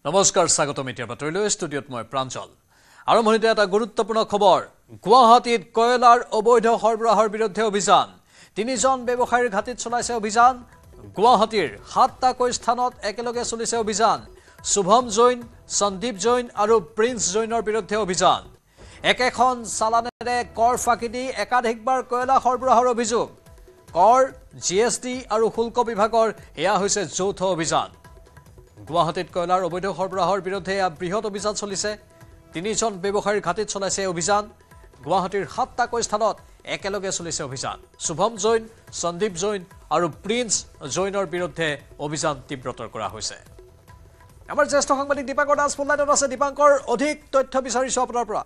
নমস্কাৰ স্বাগতম এতিয়া বাতৰিলৈ ষ্টুডিঅ'ত মই প্ৰাঞ্জল আৰম্ভণিতে এটা গুৰুত্বপূৰ্ণ খবৰ গুৱাহাটীত কয়লাৰ অবৈধ সৰবৰাহৰ বিৰুদ্ধে অভিযান তিনিজন ব্যৱসায়ীৰ ঘাটিত চলাইছে অভিযান গুৱাহাটীৰ ৭টা স্থানত একেলগে চলিছে অভিযান শুভম জৈন সন্দীপ জৈন আৰু প্ৰিন্স জৈনৰ বিৰুদ্ধে অভিযান একেখন চালানেৰে কৰ ফাঁকি দি একাধিকবাৰ কয়লা সৰবৰাহৰ অভিযোগ কৰ জিএছটি আৰু শুল্ক বিভাগৰ এয়া হৈছে যৌথ অভিযান গুৱাহাটীত কয়লাৰ অবৈধ সৰবৰাহৰ বিৰুদ্ধে বৃহৎ অভিযান চলিছে তিনিজন ব্যৱসায়ীৰ ঘাটিত চলাইছে অভিযান গুৱাহাটীৰ ৭টা স্থানত একেলগে চলিছে অভিযান শুভম জৈন সন্দীপ জৈন আৰু প্ৰিন্স জৈনৰ বিৰুদ্ধে অভিযান তীব্ৰতৰ কৰা হৈছে আমাৰ জ্যেষ্ঠ সাংবাদিক দীপাংকৰ দাস ফোনলাইনত আছে দীপাংকৰ অধিক তথ্য বিচাৰিছো আপোনাৰ পৰা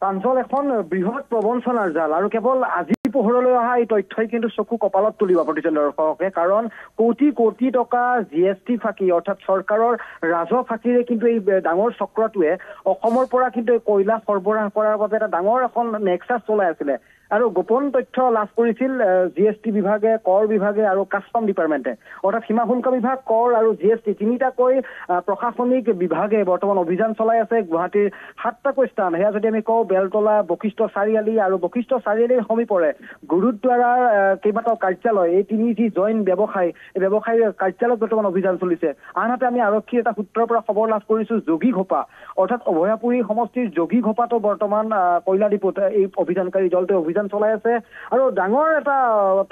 প্ৰাঞ্জল এখন বৃহৎ প্ৰবঞ্চনাৰ জাল আৰু কেৱল আজি পোহৰলৈ অহা এই তথ্যই কিন্তু চকু কপালত তুলিব প্ৰতিজন দৰ্শকে কাৰণ কোটি কোটি টকা জিএছটি ফাঁকি অৰ্থাৎ চৰকাৰৰ ৰাজহ ফাঁকিৰে কিন্তু এই ডাঙৰ চক্ৰটোৱে অসমৰ পৰা কিন্তু কয়লা সৰবৰাহ কৰাৰ বাবে এটা ডাঙৰ এখন নেক্সাছ চলাই আছিলে আৰু গোপন তথ্য লাভ কৰিছিল জিএছটি বিভাগে কৰ বিভাগে আৰু কাষ্টম ডিপাৰ্টমেণ্টে অৰ্থাৎ সীমা শুল্ক বিভাগ কৰ আৰু জিএছটি তিনিটাকৈ প্ৰশাসনিক বিভাগে বৰ্তমান অভিযান চলাই আছে গুৱাহাটীৰ ৭টা স্থান সেয়া যদি আমি কওঁ বেলতলা বশিষ্ঠ চাৰিআলি আৰু বশিষ্ঠ চাৰিআলিৰ সমীপৰে গুৰুদ্বাৰাৰ কেইবাটাও কাৰ্যালয় এই তিনি যি জইন ব্যৱসায়ী এই ব্যৱসায়ীৰ কাৰ্যালয়ত বৰ্তমান অভিযান চলিছে আনহাতে আমি আৰক্ষীৰ এটা সূত্ৰৰ পৰা খবৰ লাভ কৰিছো যোগী ঘোপা অৰ্থাৎ অভয়াপুৰী সমষ্টিৰ যোগী ঘোপাটো বৰ্তমান কয়লা ডিপোত এই অভিযানকাৰী দলটোৱে অভিযান চলাই আছে আৰু ডাঙৰ এটা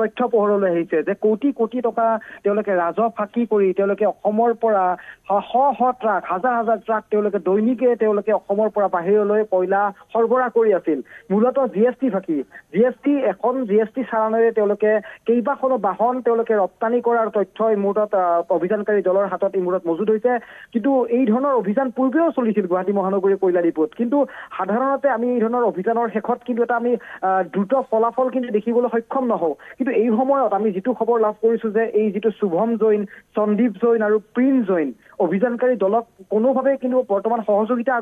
তথ্য পোহৰলৈ আহিছে যে কোটি কোটি টকা তেওঁলোকে ৰাজহ ফাঁকি কৰি তেওঁলোকে অসমৰ পৰা শ ট্ৰাক হাজাৰ হাজাৰ ট্ৰাক তেওঁলোকে দৈনিকে তেওঁলোকে অসমৰ পৰা বাহিৰলৈ কয়লা সৰবৰাহ কৰি আছিল মূলতঃ জিএছটি ফাঁকি এখন জিএছটি চালানেৰে তেওঁলোকে কেইবাখনো বাহন তেওঁলোকে ৰপ্তানি কৰাৰ তথ্য এই মুহূৰ্তত অভিযানকাৰী দলৰ হাতত এই মুহূৰ্তত মজুত হৈছে কিন্তু এই ধৰণৰ অভিযান পূৰ্বেও চলিছিল গুৱাহাটী মহানগৰী কয়লা ডিপোত কিন্তু সাধাৰণতে আমি এই ধৰণৰ অভিযানৰ শেষত কিন্তু এটা আমি দ্ৰুত ফলাফল কিন্তু দেখিবলৈ সক্ষম নহওঁ কিন্তু এই সময়ত আমি যিটো খবৰ লাভ কৰিছো যে এই যিটো শুভম জৈন সন্দীপ জৈন আৰু প্ৰিন্স জৈন অভিযানকাৰী দলক কোনোভাৱে কিন্তু বৰ্তমান সহযোগিতা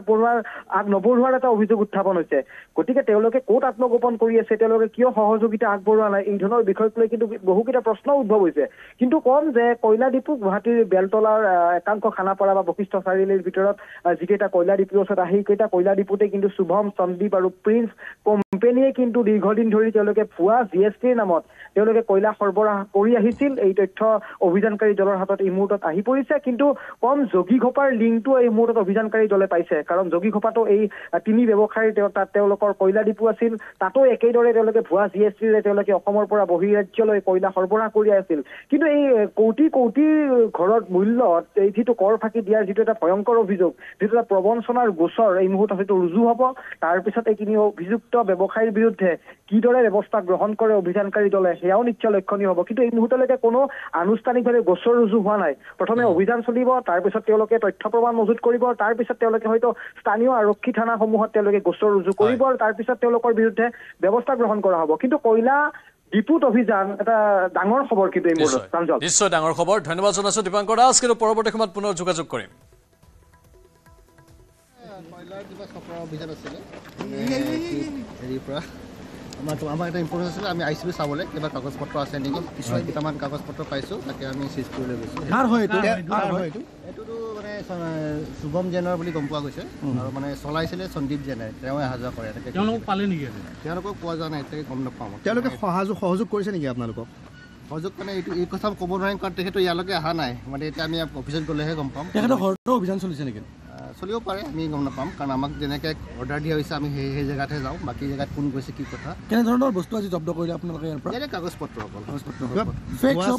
নবঢ়োৱাৰ এটা অভিযোগ উত্থাপন হৈছে গতিকে তেওঁলোকে ক'ত আত্মগোপন কৰি আছে তেওঁলোকে কিয় সহযোগিতা আগবঢ়োৱা নাই এই ধৰণৰ বিষয়ক লৈ কিন্তু বহুকেইটা প্ৰশ্ন উদ্ভৱ হৈছে কিন্তু কম যে কয়লা ডিপো গুৱাহাটীৰ বেলতলাৰ একাংশ খানাপাৰা বা বশিষ্ঠ চাৰিআলিৰ ভিতৰত যিকেইটা কয়লা ডিপোৰ ওচৰত আহি কেইটা কয়লা ডিপোতে কিন্তু শুভম সন্দীপ আৰু প্ৰিন্স কোম্পানীয়ে কিন্তু দীৰ্ঘদিন ধৰি তেওঁলোকে ভুৱা জিএছটিৰ নামত তেওঁলোকে কয়লা সৰবৰাহ কৰি আহিছিল এই তথ্য অভিযানকাৰী দলৰ হাতত এই মুহূৰ্তত আহি পৰিছে কিন্তু কম যোগী ঘোপাৰ লিংকটো এই মুহূৰ্তত অভিযানকাৰী দলে পাইছে কাৰণ যোগী ঘোপাটো এই তিনি ব্যৱসায়ীৰ তাত তেওঁলোকৰ কয়লা ডিপো আছিল তাতো একেদৰে তেওঁলোকে ভুৱা জিএছটিৰে তেওঁলোকে অসমৰ পৰা বহিৰাজ্যলৈ কয়লা সৰবৰাহ কৰি আছিল কিন্তু এই কোটি কোটি ঘৰৰ মূল্যত এই যিটো কৰ ফাঁকি দিয়াৰ যিটো এটা ভয়ংকৰ অভিযোগ যিটো এটা প্ৰবঞ্চনাৰ গোচৰ এই মুহূৰ্তত হয়তো ৰুজু হ'ব তাৰপিছত এই তিনি অভিযুক্ত ব্যৱসায়ীৰ বিৰুদ্ধে কিদৰে ব্যৱস্থা গ্ৰহণ কৰে অভিযানকাৰী দলে সেয়াও নিশ্চয় লক্ষণীয় হ'ব কিন্তু এই মুহূৰ্তলৈকে কোনো আনুষ্ঠানিকভাৱে গোচৰ ৰুজু হোৱা নাই প্ৰথমে অভিযান চলিব তাৰপিছত তেওঁলোকে তথ্য প্ৰমাণ মজুত কৰিব তাৰপিছত তেওঁলোকে হয়তো স্থানীয় আৰক্ষী থানাসমূহত তেওঁলোকে গোচৰ ৰুজু কৰিব আৰু তাৰপিছত তেওঁলোকৰ বিৰুদ্ধে ব্যৱস্থা গ্ৰহণ কৰা হ'ব কিন্তু কয়লা ডিপুত অভিযান এটা ডাঙৰ খবৰ কিন্তু এই মুহূৰ্তত প্ৰাঞ্জল নিশ্চয় ডাঙৰ খবৰ ধন্যবাদ জনাইছো দীপাংকৰ দাস কিন্তু পৰৱৰ্তী সময়ত পুনৰ যোগাযোগ কৰিম কয়লাৰ কিবা চক্ৰ অভিযান আছিলে হেৰিৰ পৰা আমাৰ এটা ইম্পৰ্টেঞ্চ আছিলে আমি আহিছিলোঁ চাবলৈ কিবা কাগজ পত্ৰ আছে নেকি কিছু কেইটামান কাগজ পত্ৰ পাইছোঁ তাকে আমি চিজ কৰিবলৈ গৈছোঁ এইটোতো মানে শুভম জেনৰ বুলি গম পোৱা গৈছে আৰু মানে চলাইছিলে সন্দীপ জেনে তেওঁ অহা যোৱা কৰে তেওঁলোকক পালে নেকি তেওঁলোকক পোৱা যোৱা নাই এতিয়ালৈকে গম নাপাওঁ তেওঁলোকে সহযোগ কৰিছে নেকি আপোনালোকক সহযোগ মানে এই কথা ক'ব নোৱাৰিম কাৰণ তেখেতো ইয়ালৈকে অহা নাই মানে এতিয়া আমি অফিচত গ'লেহে গম পাম তেখেতৰ ঘৰতো অভিযান চলিছে নেকি চলিব পাৰে আমি গম নাপাম কাৰণ আমাক যেনেকৈ অৰ্ডাৰ দিয়া হৈছে আমি সেই জেগাতহে যাওঁ বাকী জেগাত কোন গৈছে কি কথা কেনেধৰণৰ বস্তু আজি জব্দ কৰিলে আপোনালোকে ইয়াৰ পৰা কাগজ পত্ৰ অকল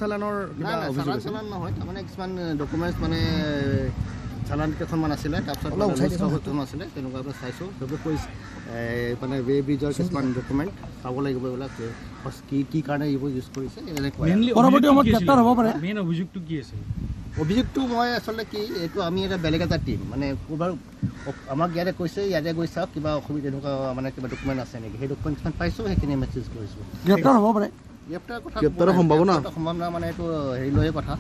চালান নহয় তাৰমানে কিছুমান ডকুমেণ্টছ মানে চালান কেইখনমান আছিলে তাৰপিছত আছিলে তেনেকুৱাকৈ চাইছোঁ চবে কৈছে মানে ৱে ব্ৰিজৰ কিছুমান ডকুমেণ্ট চাব লাগিব এইবিলাক কি কাৰণে এইবোৰ ইউজ কৰিছে মেইন অভিযোগটো কি আছে অভিযোগটো মই আচলতে কি এইটো আমি এটা বেলেগ এটা টিম মানে ক'ৰবাৰ আমাক ইয়াতে কৈছে ইয়াতে গৈ চাওক কিবা অসুবিধা এনেকুৱা মানে কিবা ডকুমেণ্ট আছে নেকি সেই ডকুমেণ্টখন পাইছোঁ সেইখিনি মেছেজ কৰিছোঁ গ্ৰেপ্তাৰ হ'ব পাৰে গ্ৰেপ্তাৰৰ সম্ভাৱনা মানে এইটো হেৰি লৈয়ে কথা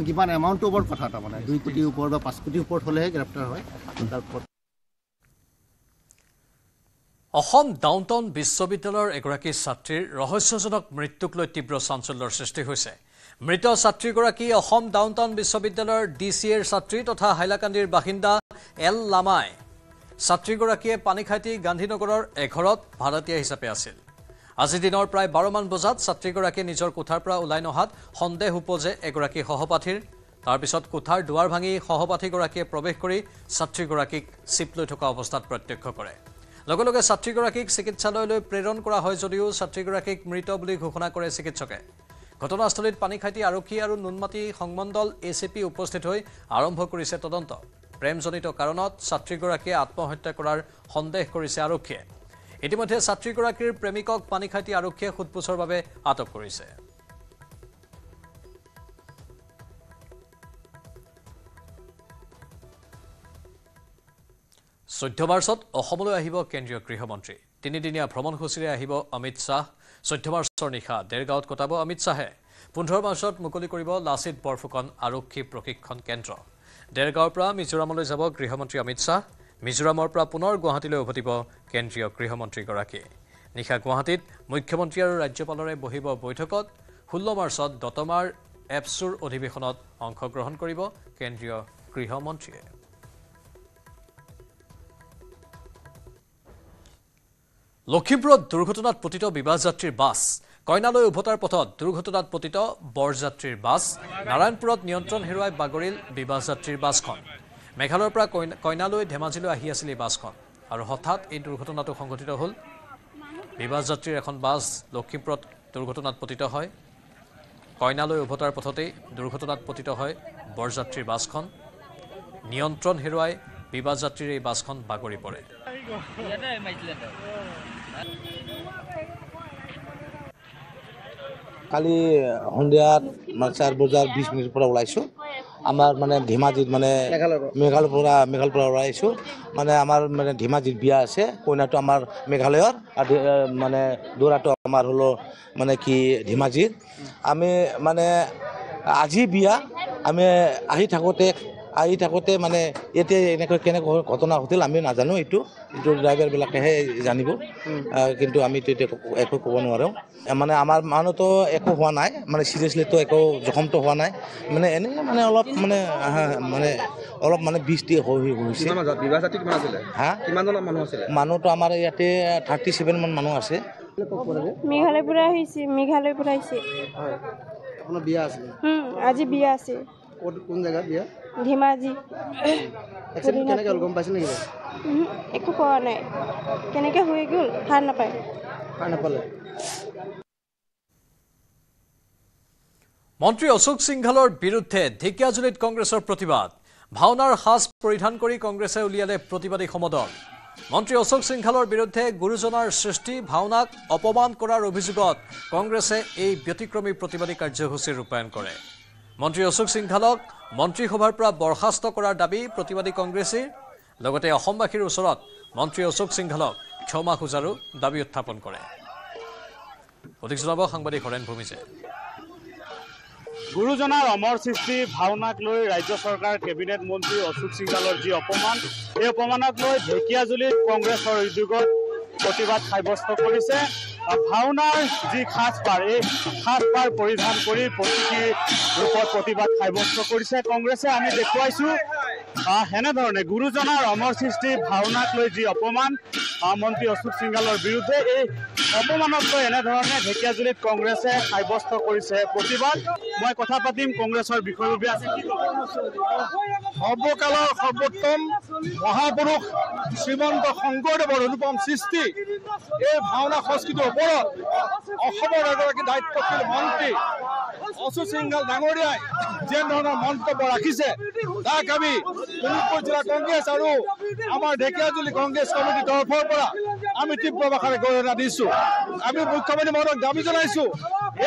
কিমান এমাউণ্টটোৰ ওপৰত কথা তাৰমানে 2 কোটিৰ ওপৰত বা 5 কোটিৰ ওপৰত হ'লেহে গ্ৰেপ্তাৰ হয় অসম ডাউনটাউন বিশ্ববিদ্যালয়ৰ এগৰাকী ছাত্ৰীৰ ৰহস্যজনক মৃত্যুক লৈ তীব্ৰ চাঞ্চল্যৰ সৃষ্টি হৈছে মৃত ছাত্ৰীগৰাকী অসম ডাউনটাউন বিশ্ববিদ্যালয়ৰ DCAৰ ছাত্ৰী তথা হাইলাকান্দিৰ বাসিন্দা এল লামাই ছাত্ৰীগৰাকীয়ে পানীখাইটি গান্ধীনগৰৰ এঘৰত ভাড়াতীয়া হিচাপে আছিল আজি দিনৰ প্ৰায় 12 মান বজাত ছাত্ৰীগৰাকীয়ে নিজৰ কোঠাৰ পৰা ওলাই নহাত সন্দেহ উপজে এগৰাকী সহপাঠীৰ তাৰ পিছত কোঠাৰ দুৱাৰ ভাঙি সহপাঠীগৰাকীয়ে প্ৰৱেশ কৰি ছাত্ৰীগৰাকীক চিপ লৈ থকা অৱস্থাত প্ৰত্যক্ষ কৰে লগে লগে ছাত্ৰীগৰাকীক চিকিৎসালয়লৈ প্ৰেৰণ কৰা হয় যদিও ছাত্ৰীগৰাকীক মৃত বুলি ঘোষণা কৰে চিকিৎসকে ঘটনাস্থলীত পানীখাইটি আৰক্ষী আৰু নুনমাটি সংমণ্ডল ACP উপস্থিত হৈ আৰম্ভ কৰিছে তদন্ত প্ৰেমজনিত কাৰণত ছাত্ৰীগৰাকীয়ে আত্মহত্যা কৰাৰ সন্দেহ কৰিছে আৰক্ষীয়ে ইতিমধ্যে ছাত্ৰীগৰাকীৰ প্ৰেমিকক পানীখাইটি আৰক্ষীয়ে সোধপোছৰ বাবে আটক কৰিছে 14 মাৰ্চত অসমলৈ আহিব কেন্দ্ৰীয় গৃহমন্ত্ৰী তিনিদিনীয়া ভ্ৰমণসূচীৰে আহিব অমিত শাহ 14 মাৰ্চৰ নিশা দেৰগাঁৱত কটাব অমিত শাহে 15 মাৰ্চত মুকলি কৰিব লাচিত বৰফুকন আৰক্ষী প্ৰশিক্ষণ কেন্দ্ৰ দেৰগাঁৱৰ পৰা মিজোৰামলৈ যাব গৃহমন্ত্ৰী অমিত শাহ মিজোৰামৰ পৰা পুনৰ গুৱাহাটীলৈ উভতিব কেন্দ্ৰীয় গৃহমন্ত্ৰীগৰাকী নিশা গুৱাহাটীত মুখ্যমন্ত্ৰী আৰু ৰাজ্যপালৰে বহিব বৈঠকত 16 মাৰ্চত দতমাৰ এপছুৰ অধিৱেশনত অংশগ্ৰহণ কৰিব কেন্দ্ৰীয় গৃহমন্ত্ৰীয়ে লখিমপুৰত দুৰ্ঘটনাত পতিত বিবাহযাত্ৰীৰ বাছ কইনালৈ উভতাৰ পথত দুৰ্ঘটনাত পতিত বৰযাত্ৰীৰ বাছ নাৰায়ণপুৰত নিয়ন্ত্ৰণ হেৰুৱাই বাগৰিল বিবাহযাত্ৰীৰ বাছখন মেঘালয়ৰ পৰা কইনালৈ ধেমাজিলৈ আহি আছিল এই বাছখন আৰু হঠাৎ এই দুৰ্ঘটনাটো সংঘটিত হ'ল বিবাহযাত্ৰীৰ এখন বাছ লখিমপুৰত দুৰ্ঘটনাত পতিত হয় কইনালৈ উভতাৰ পথতেই দুৰ্ঘটনাত পতিত হয় বৰযাত্ৰীৰ বাছখন নিয়ন্ত্ৰণ হেৰুৱাই বিবাহযাত্ৰীৰ এই বাছখন বাগৰি পৰে কালি সন্ধিয়াত 4 বজাৰ 20 মিনিটৰ পৰা ওলাইছোঁ আমাৰ মানে ধেমাজিত মানে মেঘালয়ৰ পৰা ওলাইছোঁ মানে আমাৰ মানে ধেমাজিত বিয়া আছে কইনাটো আমাৰ মেঘালয়ৰ আৰু মানে দৰাটো আমাৰ হলো মানে কি ধেমাজিত আমি মানে আজি বিয়া আমি আহি থাকোঁতে মানে এতিয়া এনেকৈ কেনেকৈ ঘটনা ঘটিল আমি নাজানো এইটো ড্ৰাইভাৰবিলাকেহে জানিব কিন্তু আমিতো এতিয়া একো ক'ব নোৱাৰোঁ মানে আমাৰ মানুহতো একো হোৱা নাই মানে চিৰিয়াছলিতো একো জখমটো হোৱা নাই মানে এনেই মানে অলপ মানে অলপ মানে বৃষ্টি হৈছে মানুহটো আমাৰ ইয়াতে 37 মান মানুহ আছে মেঘালয়ৰ পৰা আহিছে আপোনাৰ বিয়া আছে আজি বিয়া আছে কোন জেগাত বিয়া ধেমাজি এক্সিডেণ্ট কেনেকৈ হ'ল গম পাইছে নেকি একো কোৱা নাই কেনেকৈ হৈ গ'ল সাৰ নাপালে মন্ত্ৰী অশোক সিংঘালৰ বিৰুদ্ধে ঢেকিয়াজুলিত কংগ্ৰেছৰ প্ৰতিবাদ ভাওনাৰ সাজ পৰিধান কৰি কংগ্ৰেছে উলিয়ালে প্ৰতিবাদী সমদল মন্ত্ৰী অশোক সিংঘালৰ বিৰুদ্ধে গুৰুজনাৰ সৃষ্টি ভাওনাক অপমান কৰাৰ অভিযোগত কংগ্ৰেছে এই ব্যতিক্ৰমী প্ৰতিবাদী কাৰ্যসূচী ৰূপায়ণ কৰে মন্ত্ৰী অশোক সিংঘালক মন্ত্ৰীসভাৰ পৰা বৰখাস্ত কৰাৰ দাবী প্ৰতিবাদী কংগ্ৰেছীৰ লগতে অসমবাসীৰ ওচৰত মন্ত্ৰী অশোক সিংঘালক ক্ষমা খোজাৰো দাবী উত্থাপন কৰে অধিক জনাব সাংবাদিক হৰেণ ভূমিছে গুৰুজনাৰ অমৰ সৃষ্টি ভাওনাক লৈ ৰাজ্য চৰকাৰ কেবিনেট মন্ত্ৰী অশোক সিংঘালৰ যি অপমান এই অপমানক লৈ ঢেকিয়াজুলিত কংগ্ৰেছৰ উদ্যোগত প্ৰতিবাদ সাব্যস্ত কৰিছে ভাওনাৰ যি সাজপাৰ এই সাজপাৰ পৰিধান কৰি প্ৰতীকী ৰূপত প্ৰতিবাদ সাব্যস্ত কৰিছে কংগ্ৰেছে আমি দেখুৱাইছোঁ এনেধৰণে গুৰুজনাৰ অমৰ সৃষ্টি ভাওনাক লৈ যি অপমান মন্ত্ৰী অশোক সিংঘালৰ বিৰুদ্ধে এই অপমানক লৈ এনেধৰণে ঢেকিয়াজুলিত কংগ্ৰেছে সাব্যস্ত কৰিছে প্ৰতিবাদ মই কথা পাতিম কংগ্ৰেছৰ বিষয়ববীয়া আছে সৰ্বকালৰ সৰ্বোত্তম মহাপুৰুষ শ্ৰীমন্ত শংকৰদেৱৰ অনুপম সৃষ্টি এই ভাওনা সংস্কৃতিৰ ওপৰত অসমৰ এগৰাকী দায়িত্বশীল মন্ত্ৰী অশোক সিংঘাল ডাঙৰীয়াই যেনেধৰণৰ মন্তব্য ৰাখিছে তাক আমি শোণিতপুৰ জিলা কংগ্ৰেছ আৰু আমাৰ ঢেকিয়াজুলি কংগ্ৰেছ কমিটিৰ তৰফৰ পৰা আমি তীব্ৰ ভাষাৰে গৰিহণা দিছোঁ আমি মুখ্যমন্ত্ৰী মহোদয়ক দাবী জনাইছোঁ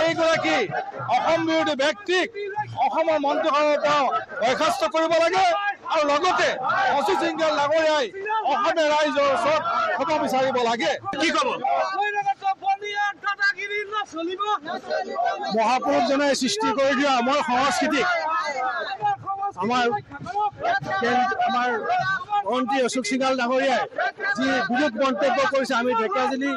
এইগৰাকী অসম বিৰোধী ব্যক্তিক অসমৰ মন্ত্ৰীসভাৰ পৰা বৰ্খাস্ত কৰিব লাগে আৰু লগতে অশোক সিংঘাল ডাঙৰীয়াই অসমীয়া ৰাইজৰ ওচৰত ক্ষমা বিচাৰিব লাগে কি ক'ব মহাপুৰুষজনে সৃষ্টি কৰি দিয়া আমাৰ সংস্কৃতিক আমাৰ মন্ত্ৰী অশোক সিংঘাল ডাঙৰীয়াই যি বিৰোধ মন্তব্য কৰিছে আমি ঢেকিয়াজুলি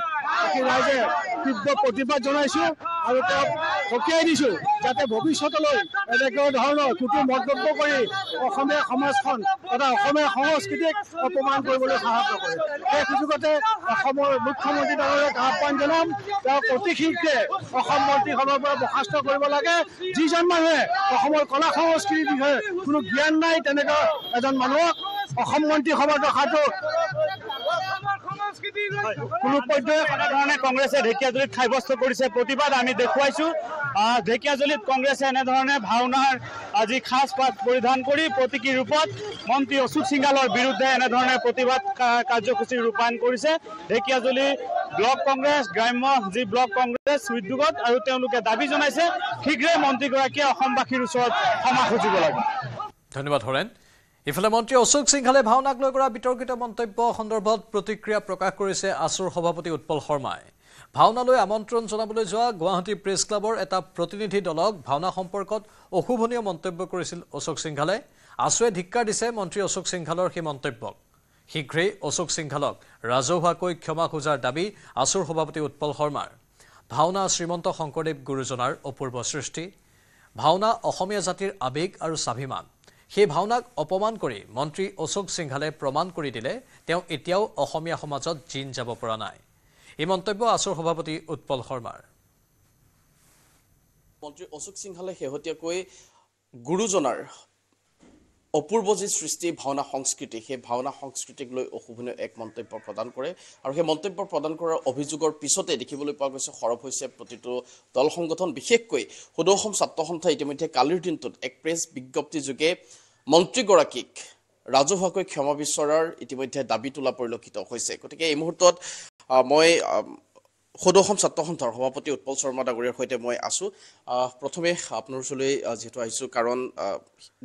ৰাইজে তীব্ৰ প্ৰতিবাদ জনাইছোঁ আৰু তেওঁক সকীয়াই দিছোঁ যাতে ভৱিষ্যতলৈ এনেকুৱা ধৰণৰ কুটু মন্তব্য কৰি অসমীয়া সমাজখন তথা অসমীয়া সংস্কৃতিক অপমান কৰিবলৈ সাহস নকৰে। সেই সুযোগতে অসমৰ মুখ্যমন্ত্ৰী ডাঙৰীয়াক আহ্বান জনাম, তেওঁক অতি শীঘ্ৰে অসম মন্ত্ৰীসভাৰ পৰা বৰ্খাস্ত কৰিব লাগে। যিজন মানুহে অসমৰ কলা সংস্কৃতিৰ বিষয়ে কোনো জ্ঞান নাই তেনেকুৱা এজন মানুহক অসম মন্ত্ৰীসভাত ৰখাটো কোনো পৰ্যায়ত এনেধৰণে কংগ্ৰেছে ঢেকীয়াজুলিত সাব্যস্ত কৰিছে প্ৰতিবাদ আমি দেখুৱাইছোঁ। ঢেকীয়াজুলিত কংগ্ৰেছে এনেধৰণে ভাওনাৰ আজি সাজ পাত পৰিধান কৰি প্ৰতীকী ৰূপত মন্ত্ৰী অচ্যুত সিংহালৰ বিৰুদ্ধে এনেধৰণে প্ৰতিবাদ কাৰ্যসূচী ৰূপায়ণ কৰিছে ঢেকীয়াজুলি ব্লক কংগ্ৰেছ, গ্ৰাম্য যি ব্লক কংগ্ৰেছ উদ্যোগত, আৰু তেওঁলোকে দাবী জনাইছে শীঘ্ৰে মন্ত্ৰীগৰাকীয়ে অসমবাসীৰ ওচৰত ক্ষমা খুজিব লাগে। ধন্যবাদ হৰেণ। ইফালে মন্ত্ৰী অশোক সিংহালে ভাওনাক লৈ কৰা বিতৰ্কিত মন্তব্য সন্দৰ্ভত প্ৰতিক্ৰিয়া প্ৰকাশ কৰিছে আছুৰ সভাপতি উৎপল শৰ্মাই। ভাওনালৈ আমন্ত্ৰণ জনাবলৈ যোৱা গুৱাহাটী প্ৰেছ ক্লাবৰ এটা প্ৰতিনিধি দলক ভাওনা সম্পৰ্কত অশুভনীয় মন্তব্য কৰিছিল অশোক সিংহালে। আছুৱে ধিক্কাৰ দিছে মন্ত্ৰী অশোক সিংহালৰ সেই মন্তব্যক। শীঘ্ৰেই অশোক সিংহালক ৰাজহুৱাকৈ ক্ষমা খোজাৰ দাবী আছুৰ সভাপতি উৎপল শৰ্মাৰ। ভাওনা শ্ৰীমন্ত শংকৰদেৱ গুৰুজনাৰ অপূৰ্ব সৃষ্টি। ভাওনা অসমীয়া জাতিৰ আৱেগ আৰু স্বাভিমান। সেই ভাওনাক অপমান কৰি মন্ত্ৰী অশোক সিংহালে প্ৰমাণ কৰি দিলে তেওঁ এতিয়াও অসমীয়া সমাজত জিন যাব পৰা নাই। এই মন্তব্য আছুৰ সভাপতি উৎপল শৰ্মাৰ। মন্ত্ৰী অশোক সিংহালে শেহতীয়াকৈ গুৰুজনাৰ অপূৰ্ব যি সৃষ্টি ভাওনা সংস্কৃতি, সেই ভাওনা সংস্কৃতিক লৈ অশুভনীয় এক মন্তব্য প্ৰদান কৰে। আৰু সেই মন্তব্য প্ৰদান কৰাৰ অভিযোগৰ পিছতে দেখিবলৈ পোৱা গৈছে সৰব হৈছে প্ৰতিটো দল সংগঠন। বিশেষকৈ সদৌ অসম ছাত্ৰ সন্থাই ইতিমধ্যে কালিৰ দিনটোত এক প্ৰেছ বিজ্ঞপ্তিযোগে মন্ত্ৰীগৰাকীক ৰাজহুৱাকৈ ক্ষমা বিচৰাৰ ইতিমধ্যে দাবী তোলা পৰিলক্ষিত হৈছে। গতিকে এই মুহূৰ্তত মই সদৌ অসম ছাত্ৰ সন্থাৰ সভাপতি উৎপল শৰ্মা ডাঙৰীয়াৰ সৈতে মই আছোঁ। প্ৰথমে আপোনাৰ ওচৰলৈ যিহেতু আহিছোঁ, কাৰণ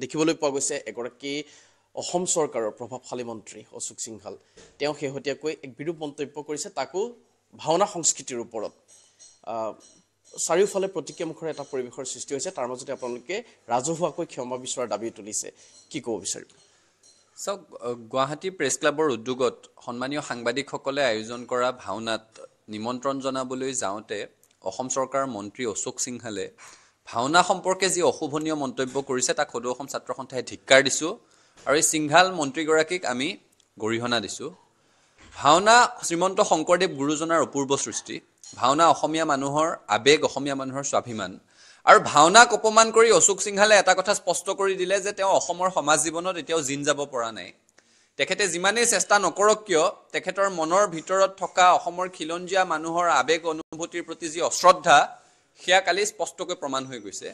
দেখিবলৈ পোৱা গৈছে এগৰাকী অসম চৰকাৰৰ প্ৰভাৱশালী মন্ত্ৰী অশোক সিংহাল, তেওঁ শেহতীয়াকৈ এক বিৰূপ মন্তব্য কৰিছে, তাকো ভাওনা সংস্কৃতিৰ ওপৰত। চাৰিওফালে প্ৰতিক্ৰিয়ামুখৰ এটা পৰিৱেশৰ সৃষ্টি হৈছে, তাৰ মাজতে আপোনালোকে ৰাজহুৱাকৈ ক্ষমা বিচৰাৰ দাবী তুলিছে, কি ক'ব বিচাৰিব? চাওক, গুৱাহাটী প্ৰেছ ক্লাবৰ উদ্যোগত সন্মানীয় সাংবাদিকসকলে আয়োজন কৰা ভাওনাত নিমন্ত্ৰণ জনাবলৈ যাওঁতে অসম চৰকাৰৰ মন্ত্ৰী অশোক সিংহালে ভাওনা সম্পৰ্কে যি অশুভনীয় মন্তব্য কৰিছে তাক সদৌ অসম ছাত্ৰ সন্থাই ধিক্কাৰ দিছোঁ, আৰু এই সিংহাল মন্ত্ৰীগৰাকীক আমি গৰিহণা দিছোঁ। ভাওনা শ্ৰীমন্ত শংকৰদেৱ গুৰুজনাৰ অপূৰ্ব সৃষ্টি। ভাওনা অসমীয়া মানুহৰ আৱেগ, অসমীয়া মানুহৰ স্বাভিমান। আৰু ভাওনাক অপমান কৰি অশোক সিংহালে এটা কথা স্পষ্ট কৰি দিলে যে তেওঁ অসমৰ সমাজ জীৱনত এতিয়াও জিন যাব পৰা নাই। তেখেতে যিমানেই চেষ্টা নকৰক কিয়, তেখেতৰ মনৰ ভিতৰত থকা অসমৰ খিলঞ্জীয়া মানুহৰ আৱেগ অনুভূতিৰ প্ৰতি যি অশ্ৰদ্ধা, সেয়া কালি স্পষ্টকৈ প্ৰমাণ হৈ গৈছে।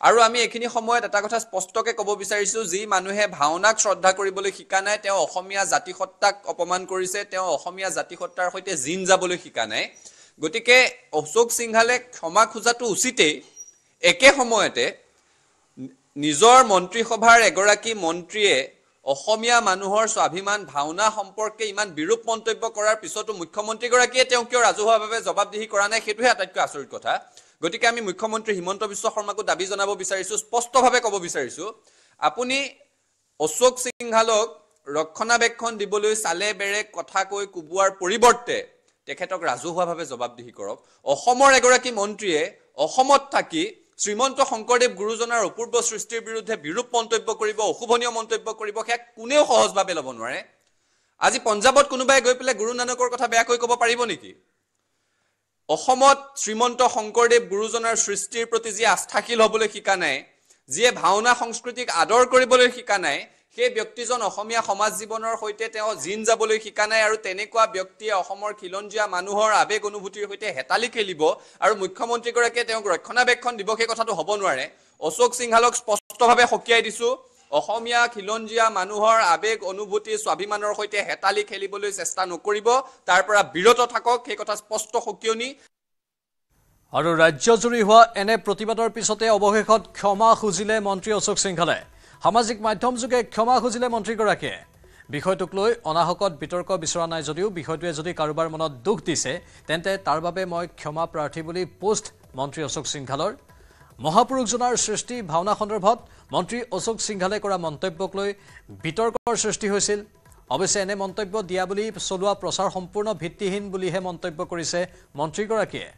আৰু আমি এইখিনি সময়ত এটা কথা স্পষ্টকৈ ক'ব বিচাৰিছোঁ, যি মানুহে ভাওনাক শ্ৰদ্ধা কৰিবলৈ শিকা নাই, তেওঁ অসমীয়া জাতিসত্তাক অপমান কৰিছে, তেওঁ অসমীয়া জাতিসত্তাৰ সৈতে জিন যাবলৈ শিকা নাই। গতিকে অশোক সিংহালে ক্ষমা খোজাটো উচিতেই। একে সময়তে নিজৰ মন্ত্ৰীসভাৰ এগৰাকী মন্ত্ৰীয়ে অসমীয়া মানুহৰ স্বাভিমান ভাওনা সম্পৰ্কে ইমান বিৰূপ মন্তব্য কৰাৰ পিছতো মুখ্যমন্ত্ৰীগৰাকীয়ে তেওঁ কিয় ৰাজহুৱাভাৱে জবাবদিহি কৰা নাই, সেইটোহে আটাইতকৈ আচৰিত কথা। গতিকে আমি মুখ্যমন্ত্ৰী হিমন্ত বিশ্ব শৰ্মাকো দাবী জনাব বিচাৰিছোঁ, স্পষ্টভাৱে ক'ব বিচাৰিছোঁ, আপুনি অশোক সিংহালক ৰক্ষণাবেক্ষণ দিবলৈ চালে বেৰে কথা কৈ কোবোৱাৰ পৰিৱৰ্তে তেখেতক ৰাজহুৱাভাৱে জবাবদিহি কৰক। অসমৰ এগৰাকী মন্ত্ৰীয়ে অসমত থাকি শ্ৰীমন্ত শংকৰদেৱ গুৰুজনাৰ অপূৰ্ব সৃষ্টিৰ বিৰুদ্ধে বিৰূপ মন্তব্য কৰিব, অশুভনীয় মন্তব্য কৰিব, সেয়া কোনেও সহজভাৱে ল'ব নোৱাৰে। আজি পঞ্জাৱত কোনোবাই গৈ পেলাই গুৰু নানকৰ কথা বেয়াকৈ ক'ব পাৰিব নেকি? অসমত শ্ৰীমন্ত শংকৰদেৱ গুৰুজনাৰ সৃষ্টিৰ প্ৰতি যি আস্থাশীল হ'বলৈ শিকা নাই, যিয়ে ভাওনা সংস্কৃতিক আদৰ কৰিবলৈ শিকা নাই, সেই ব্যক্তিজন অসমীয়া সমাজ জীৱনৰ সৈতে তেওঁ জিন যাবলৈ শিকা নাই। আৰু তেনেকুৱা ব্যক্তিয়ে অসমৰ খিলঞ্জীয়া মানুহৰ আৱেগ অনুভূতিৰ সৈতে হেতালি খেলিব আৰু মুখ্যমন্ত্ৰীগৰাকীয়ে তেওঁক ৰক্ষণাবেক্ষণ দিব, সেই কথাটো হ'ব নোৱাৰে। অশোক সিংহালক স্পষ্টভাৱে সকীয়াই দিছোঁ, অসমীয়া খিলঞ্জীয়া মানুহৰ আৱেগ অনুভূতি স্বাভিমানৰ সৈতে হেতালি খেলিবলৈ চেষ্টা নকৰিব, তাৰ পৰা বিৰত থাকক, সেই কথা স্পষ্ট সকিয়নি। আৰু ৰাজ্যজুৰি হোৱা এনে প্ৰতিবাদৰ পিছতে অৱশেষত ক্ষমা খুজিলে মন্ত্ৰী অশোক সিংহালে। সামাজিক মাধ্যমযোগে ক্ষমা খুজিলে মন্ত্ৰীগৰাকীয়ে। বিষয়টোক লৈ অনাহকত বিতৰ্ক বিচৰা নাই যদিও বিষয়টোৱে যদি কাৰোবাৰ মনত দুখ দিছে তেন্তে তাৰ বাবে মই ক্ষমা প্ৰাৰ্থী বুলি পোষ্ট মন্ত্ৰী অশোক সিংহালৰ। মহাপুৰুষজনাৰ সৃষ্টি ভাওনা সন্দৰ্ভত মন্ত্ৰী অশোক সিংহালে কৰা মন্তব্যক লৈ বিতৰ্কৰ সৃষ্টি হৈছিল। অৱশ্যে এনে মন্তব্য দিয়া বুলি চলোৱা প্ৰচাৰ সম্পূৰ্ণ ভিত্তিহীন বুলিহে মন্তব্য কৰিছে মন্ত্ৰীগৰাকীয়ে।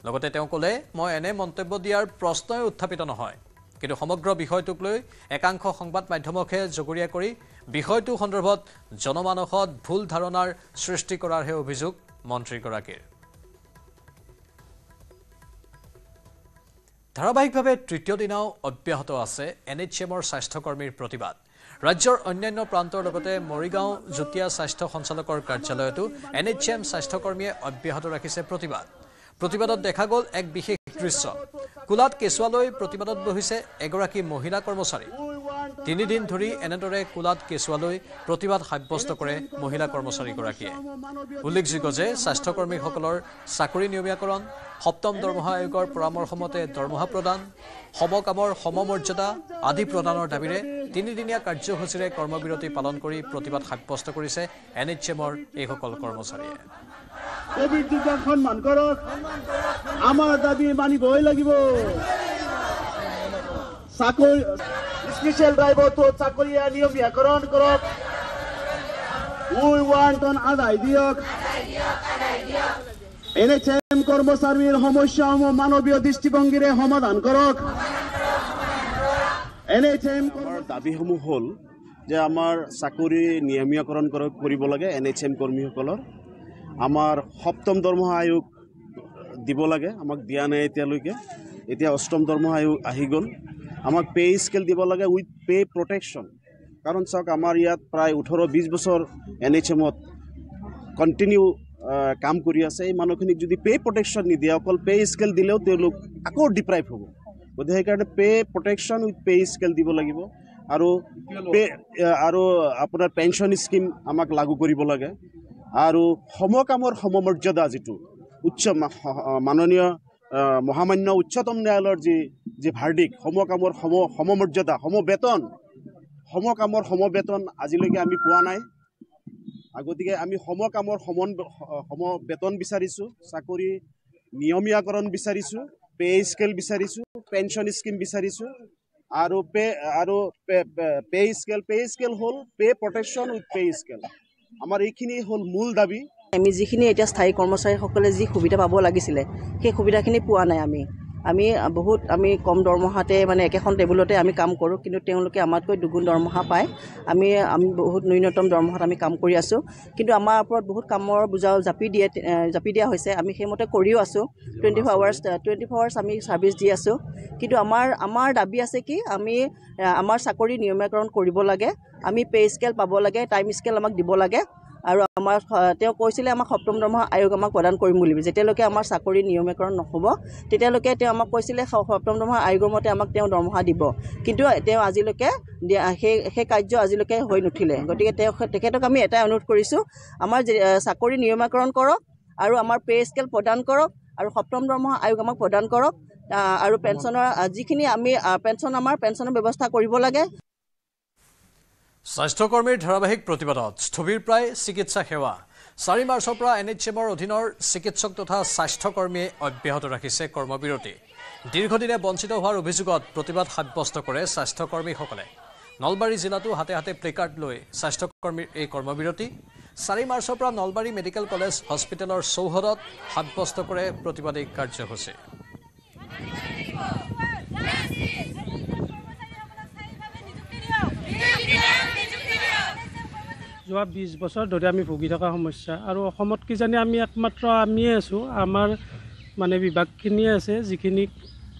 লগতে তেওঁ ক'লে মই এনে মন্তব্য দিয়াৰ প্ৰশ্নই উত্থাপিত নহয় কিন্তু সমগ্ৰ বিষয়টোক লৈ একাংশ সংবাদ মাধ্যমকে জগৰীয়া কৰি বিষয়টো সন্দৰ্ভত জনমানসত ভুল ধাৰণাৰ সৃষ্টি কৰাৰহে অভিযোগ মন্ত্ৰীগৰাকীৰ ধাৰাবাহিকভাৱে তৃতীয় দিনাও অব্যাহত আছে NHMৰ স্বাস্থ্যকৰ্মীৰ প্ৰতিবাদ ৰাজ্যৰ অন্যান্য প্ৰান্তৰ লগতে মৰিগাঁও যুটীয়া স্বাস্থ্য সঞ্চালকৰ কাৰ্যালয়তো NHM স্বাস্থ্যকৰ্মীয়ে অব্যাহত ৰাখিছে প্ৰতিবাদত দেখা গ'ল এক বিশেষ দৃশ্য কুলাত কেঁচুৱালৈ প্ৰতিবাদত বহিছে এগৰাকী মহিলা কৰ্মচাৰী 3 দিন ধৰি এনেদৰে কুলাত কেঁচুৱালৈ প্ৰতিবাদ সাব্যস্ত কৰে মহিলা কৰ্মচাৰীগৰাকীয়ে উল্লেখযোগ্য যে স্বাস্থ্যকৰ্মীসকলৰ চাকৰি নিয়মীয়াকৰণ সপ্তম দৰমহা আয়োগৰ পৰামৰ্শমতে দৰমহা প্ৰদান সমকামৰ সমমৰ্যাদা আদি প্ৰদানৰ দাবীৰে 3 দিনীয়া কাৰ্যসূচীৰে কৰ্মবিৰতি পালন কৰি প্ৰতিবাদ সাব্যস্ত কৰিছে NHMৰ এইসকল কৰ্মচাৰীয়ে কোভিড যোদ্ধাক সন্মান কৰক আমাৰ দাবী মানিবই লাগিব চাকৰি স্পেশাল ড্ৰাইভাৰটো চাকৰিয়া নিয়মীয়াকৰণ কৰক উই ৱান্ট অন আদায় দিয়ক NHM কৰ্মচাৰীৰ সমস্যাসমূহ মানৱীয় দৃষ্টিভংগীৰে সমাধান কৰক NHM দাবীসমূহ হ'ল যে আমাৰ চাকৰি নিয়মীয়াকৰণ কৰিব লাগে NHM কৰ্মীসকলৰ আমাৰ সপ্তম দৰমহা আয়োগ দিব লাগে আমাক দিয়া নাই এতিয়ালৈকে এতিয়া অষ্টম দৰমহা আয়োগ আহি গ'ল আমাক পে স্কেল দিব লাগে উইথ পে প্ৰটেকশ্যন কাৰণ চাওক আমাৰ ইয়াত প্ৰায় 18-20 বছৰ NHMত কণ্টিনিউ কাম কৰি আছে এই মানুহখিনিক যদি পে প্ৰটেকশ্যন নিদিয়ে অকল পে স্কেল দিলেও তেওঁলোক আকৌ ডিপ্ৰাইভ হ'ব গতিকে সেইকাৰণে pay protection with pay scale দিব লাগিব আৰু আপোনাৰ পেঞ্চন স্কিম আমাক লাগু কৰিব লাগে আৰু সমকামৰ সমমৰ্যাদা যিটো মাননীয় মহামান্য উচ্চতম ন্যায়ালয়ৰ যি ভাৰ্ডিক সমকামৰ সমমৰ্যাদা সমকামৰ সমবেতন আজিলৈকে আমি পোৱা নাই গতিকে আমি সমকামৰ সমবেতন বিচাৰিছোঁ চাকৰি নিয়মীয়াকৰণ বিচাৰিছোঁ পে স্কেল বিচাৰিছোঁ পেঞ্চন স্কিম বিচাৰিছোঁ আৰু পে স্কেল হ'ল pay protection with pay scale আমাৰ এইখিনি হ'ল মূল দাবী আমি যিখিনি এতিয়া স্থায়ী কৰ্মচাৰীসকলে যি সুবিধা পাব লাগিছিলে সেই সুবিধাখিনি পোৱা নাই আমি কম দৰমহাতে মানে একেখন টেবুলতে আমি কাম কৰোঁ কিন্তু তেওঁলোকে আমাতকৈ দুগুণ দৰমহা পায় আমি বহুত ন্যূনতম দৰমহাত আমি কাম কৰি আছোঁ কিন্তু আমাৰ ওপৰত বহুত কামৰ বোজাও জাপি দিয়া হৈছে আমি সেইমতে কৰিও আছোঁ 24 আৱাৰ্ছ আমি ছাৰ্ভিচ দি আছোঁ কিন্তু আমাৰ দাবী আছে কি আমি আমাৰ চাকৰি নিয়মীয়াকৰণ কৰিব লাগে আমি পে স্কেল পাব লাগে টাইম স্কেল আমাক দিব লাগে আৰু আমাৰ তেওঁ কৈছিলে আমাক সপ্তম দৰমহা আয়োগ আমাক প্ৰদান কৰিম বুলি যেতিয়ালৈকে আমাৰ চাকৰি নিয়মীয়াকৰণ নহ'ব তেতিয়ালৈকে তেওঁ আমাক কৈছিলে সপ্তম দৰমহা আয়োগৰ মতে আমাক তেওঁ দৰমহা দিব কিন্তু তেওঁ আজিলৈকে সেই কাৰ্য আজিলৈকে হৈ নুঠিলে গতিকে তেখেতক আমি এটাই অনুৰোধ কৰিছোঁ আমাৰ চাকৰি নিয়মীয়াকৰণ কৰক আৰু আমাৰ পে স্কেল প্ৰদান কৰক আৰু সপ্তম দৰমহা আয়োগ আমাক প্ৰদান কৰক আৰু পেঞ্চনৰ যিখিনি আমি পেঞ্চনৰ ব্যৱস্থা কৰিব লাগে স্বাস্থ্যকৰ্মীৰ ধাৰাবাহিক প্ৰতিবাদত স্থবিৰ প্ৰায় চিকিৎসা সেৱা 4 মাৰ্চৰ পৰা NHMৰ অধীনৰ চিকিৎসক তথা স্বাস্থ্যকৰ্মীয়ে অব্যাহত ৰাখিছে কৰ্মবিৰতি দীৰ্ঘদিনে বঞ্চিত হোৱাৰ অভিযোগত প্ৰতিবাদ সাব্যস্ত কৰে স্বাস্থ্যকৰ্মীসকলে নলবাৰী জিলাতো হাতে হাতে প্লেকাৰ্ড লৈ স্বাস্থ্যকৰ্মীৰ এই কৰ্মবিৰতি 4 মাৰ্চৰ পৰা নলবাৰী মেডিকেল কলেজ হস্পিটেলৰ চৌহদত সাব্যস্ত কৰে প্ৰতিবাদী কাৰ্যসূচী যোৱা 20 বছৰ ধৰি আমি ভুগি থকা সমস্যা আৰু অসমত কিজানি আমি একমাত্ৰ আমিয়ে আছোঁ আমাৰ মানে বিভাগখিনিয়ে আছে যিখিনি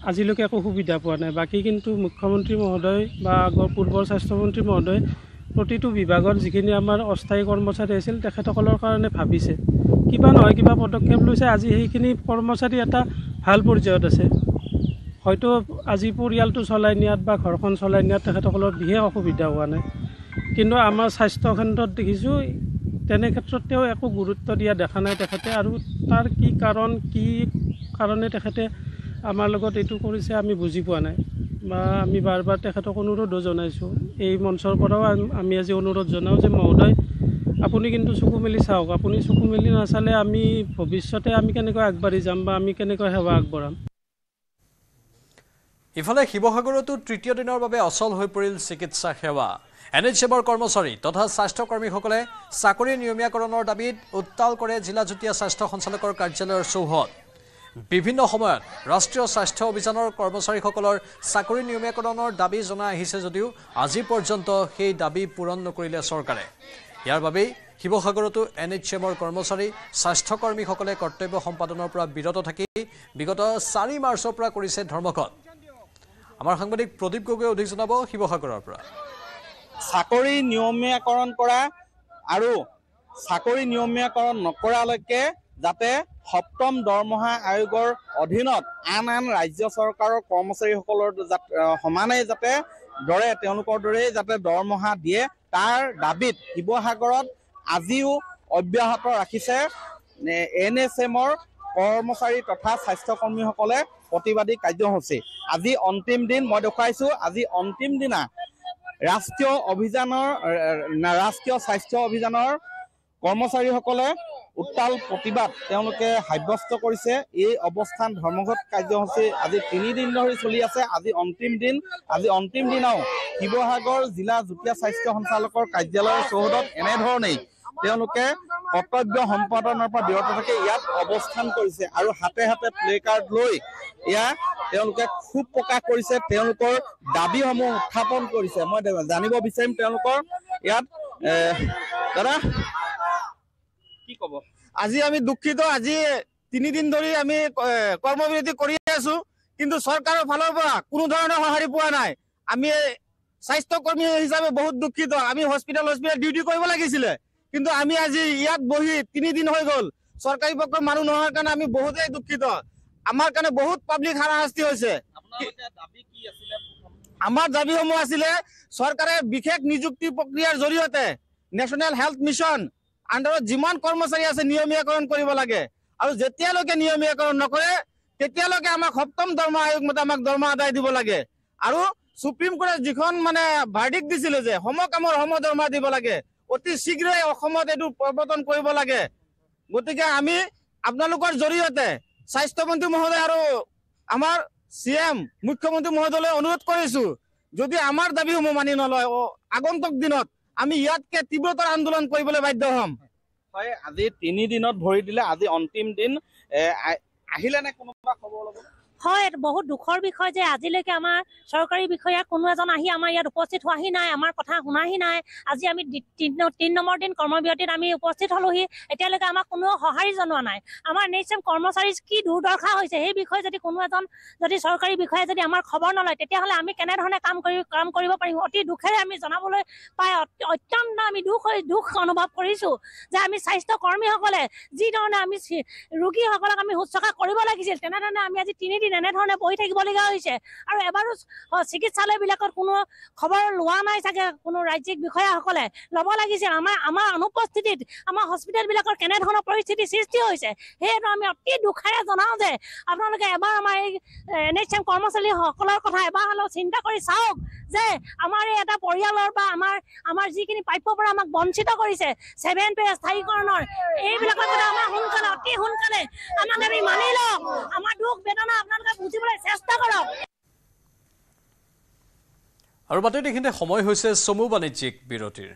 আজিলৈকে একো সুবিধা পোৱা নাই বাকী কিন্তু মুখ্যমন্ত্ৰী মহোদয় বা আগৰ পূৰ্বৰ স্বাস্থ্যমন্ত্ৰী মহোদয় প্ৰতিটো বিভাগৰ যিখিনি আমাৰ অস্থায়ী কৰ্মচাৰী আছিল তেখেতসকলৰ কাৰণে ভাবিছে কিবা নহয় কিবা পদক্ষেপ লৈছে আজি সেইখিনি কৰ্মচাৰী এটা ভাল পৰ্যায়ত আছে হয়তো আজি পৰিয়ালটো চলাই নিয়াত বা ঘৰখন চলাই নিয়াত তেখেতসকলৰ বিশেষ অসুবিধা হোৱা নাই কিন্তু আমাৰ স্বাস্থ্য কেন্দ্ৰত দেখিছোঁ তেনে ক্ষেত্ৰত তেওঁ একো গুৰুত্ব দিয়া দেখা নাই তেখেতে আৰু তাৰ কি কাৰণে তেখেতে আমাৰ লগত এইটো কৰিছে আমি বুজি পোৱা নাই বা আমি বাৰ বাৰ তেখেতক অনুৰোধো জনাইছোঁ এই মঞ্চৰ পৰাও আমি আজি অনুৰোধ জনাওঁ যে মহোদয় আপুনি কিন্তু চকু মেলি চাওক আপুনি চকু মেলি নাচালে আমি ভৱিষ্যতে আমি কেনেকৈ আগবাঢ়ি যাম বা আমি কেনেকৈ সেৱা আগবঢ়াম ইফালে শিৱসাগৰতো তৃতীয় দিনৰ বাবে অচল হৈ পৰিল চিকিৎসা সেৱা NHMৰ কৰ্মচাৰী তথা স্বাস্থ্যকৰ্মীসকলে চাকৰি নিয়মীয়াকৰণৰ দাবীত উত্তাল কৰে জিলা যুটীয়া স্বাস্থ্য সঞ্চালকৰ কাৰ্যালয়ৰ চৌহদ বিভিন্ন সময়ত ৰাষ্ট্ৰীয় স্বাস্থ্য অভিযানৰ কৰ্মচাৰীসকলৰ চাকৰি নিয়মীকৰণৰ দাবী জনাই আহিছে যদিও আজি পৰ্যন্ত সেই দাবী পূৰণ নকৰিলে চৰকাৰে। ইয়াৰ বাবেই শিৱসাগৰতো NHMৰ কৰ্মচাৰী স্বাস্থ্যকৰ্মীসকলে কৰ্তব্য সম্পাদনৰ পৰা বিৰত থাকি বিগত 4 মাৰ্চৰ পৰা কৰিছে ধৰ্মঘট। আমাৰ সাংবাদিক প্ৰদীপ গগৈয়ে অধিক জনাব শিৱসাগৰৰ পৰা। চাকৰি নিয়মীকৰণ কৰা আৰু চাকৰি নিয়মীকৰণ নকৰালৈকে যাতে সপ্তম দৰমহা আয়োগৰ অধীনত আন ৰাজ্য চৰকাৰৰ কৰ্মচাৰীসকলৰ সমানে যাতে তেওঁলোকৰ দৰেই যাতে দৰমহা দিয়ে তাৰ দাবীত শিৱসাগৰত আজিও অব্যাহত ৰাখিছে NHMৰ কৰ্মচাৰী তথা স্বাস্থ্যকৰ্মীসকলে প্ৰতিবাদী কাৰ্যসূচী। আজি অন্তিম দিন, মই দেখুৱাইছো আজি অন্তিম দিনা ৰাষ্ট্ৰীয় স্বাস্থ্য অভিযানৰ কৰ্মচাৰীসকলে উত্তাল প্ৰতিবাদ তেওঁলোকে সাব্যস্ত কৰিছে। এই অৱস্থান ধৰ্মঘট কাৰ্যসূচী আজি 3 দিন ধৰি চলি আছে। আজি অন্তিম দিন। আজি অন্তিম দিনাও শিৱসাগৰ জিলা যুটীয়া স্বাস্থ্য সঞ্চালকৰ কাৰ্যালয়ৰ চৌহদত এনেধৰণেই তেওঁলোকে কৰ্তব্য সম্পাদনৰ পৰা বিৰত থাকি ইয়াত অৱস্থান কৰিছে আৰু হাতে হাতে প্লে কাৰ্ড লৈ তেওঁলোকে ক্ষোভ প্ৰকাশ কৰিছে, তেওঁলোকৰ দাবীসমূহ উত্থাপন কৰিছে। মই জানিব বিচাৰিম তেওঁলোকৰ ইয়াত দাদা কি ক'ব? আজি আমি দুখিত। আজি 3 দিন ধৰি আমি কৰ্মবিৰতি কৰি আছো, কিন্তু চৰকাৰৰ ফালৰ পৰা কোনো ধৰণৰ সঁহাৰি পোৱা নাই। আমি স্বাস্থ্যকৰ্মী হিচাপে বহুত দুখিত। আমি হস্পিটেল ডিউটি কৰিব লাগিছিলে, কিন্তু আমি আজি ইয়াত বহি 3 দিন হৈ গ'ল। চৰকাৰী পক্ষৰ মানুহ নোহোৱাৰ কাৰণে আমি বহুতেই দুখিত। আমাৰ কাৰণে বহুত পাব্লিক হাৰাশাস্তি হৈছে। আমাৰ দাবীসমূহ আছিলে চৰকাৰে বিশেষ নিযুক্তি প্ৰক্ৰিয়াৰ জৰিয়তে নেশ্যনেল হেল্থ মিছন আণ্ডাৰত যিমান কৰ্মচাৰী আছে নিয়মীকৰণ কৰিব লাগে, আৰু যেতিয়ালৈকে নিয়মীকৰণ নকৰে তেতিয়ালৈকে আমাক সপ্তম দৰমহা আয়োগ মতে আমাক দৰমহা আদায় দিব লাগে। আৰু সুপ্ৰিম কোৰ্টে যিখন ভাৰ্ডিক্ট দিছিলে যে সমকামৰ দৰমহা দিব লাগে, অতি শীঘ্ৰে অসমত এইটো প্ৰৱৰ্তন কৰিব লাগে। গতিকে আমি আপোনালোকৰ জৰিয়তে স্বাস্থ্যমন্ত্ৰী মহোদয় আৰু আমাৰ CM মুখ্যমন্ত্ৰী মহোদয়লৈ অনুৰোধ কৰিছো, যদি আমাৰ দাবীসমূহ মানি নলয় আগন্তুক দিনত আমি ইয়াতকে তীব্ৰতৰ আন্দোলন কৰিবলৈ বাধ্য হ'ম। হয়, আজি 3 দিনত ভৰি দিলে, আজি অন্তিম দিন। আহিলে নে কোনোবা খবৰ ল'ব? হয়, বহুত দুখৰ বিষয় যে আজিলৈকে আমাৰ চৰকাৰী বিষয়া কোনো এজন আহি আমাৰ ইয়াত উপস্থিত হোৱাহি নাই, আমাৰ কথা শুনাহি নাই। আজি আমি 3 নম্বৰ দিন কৰ্মবিৰতিত আমি উপস্থিত হলোহি, এতিয়ালৈকে আমাক কোনো সঁহাৰি জনোৱা নাই। আমাৰ NHM কৰ্মচাৰী কি দুৰ্দশা হৈছে সেই বিষয়ে যদি কোনো এজন চৰকাৰী বিষয়াই যদি আমাৰ খবৰ নলয়, তেতিয়াহ'লে আমি কেনেধৰণে কাম কৰিব পাৰিম? অতি দুখেৰে আমি জনাবলৈ পাই অত্যন্ত আমি দুখ অনুভৱ কৰিছো যে আমি স্বাস্থ্যকৰ্মীসকলে যিধৰণে আমি ৰোগীসকলক আমি শুশ্ৰূষা কৰিব লাগিছিল, তেনেধৰণে আমি আজি 3 দিন এনেধৰণে বহি থাকিবলগীয়া হৈছে। আৰু এবাৰো চিকিৎসালয়বিলাকত কোনো খবৰ লোৱা নাই চাগে কোনো ৰাজ্যিক বিষয়াসকলে, ল'ব লাগিছিল। আমাৰ অনুপস্থিতিত আমাৰ হস্পিটেলবিলাকৰ কেনেধৰণৰ পৰিস্থিতিৰ সৃষ্টি হৈছে, সেয়েতো আমি অতি দুখেৰে জনাওঁ যে আপোনালোকে এবাৰ আমাৰ এই NHM কৰ্মচাৰীসকলৰ কথা এবাৰ হ'লেও চিন্তা কৰি চাওক যে আমাৰ এই এটা পৰিয়ালৰ বা আমাৰ যিখিনি প্ৰাপ্যৰ পৰা আমাক বঞ্চিত কৰিছে 7 পে স্থায়ীকৰণৰ, এইবিলাকৰ কথা আমাৰ অতি সোনকালে আমাক আমি মানি লওক। আমাৰ দুখ বেদনা আপোনালোকে বুজিবলৈ চেষ্টা কৰক। আৰু বাতৰি এইখিনিতে সময় হৈছে চমু বাণিজ্যিক বিৰতিৰ।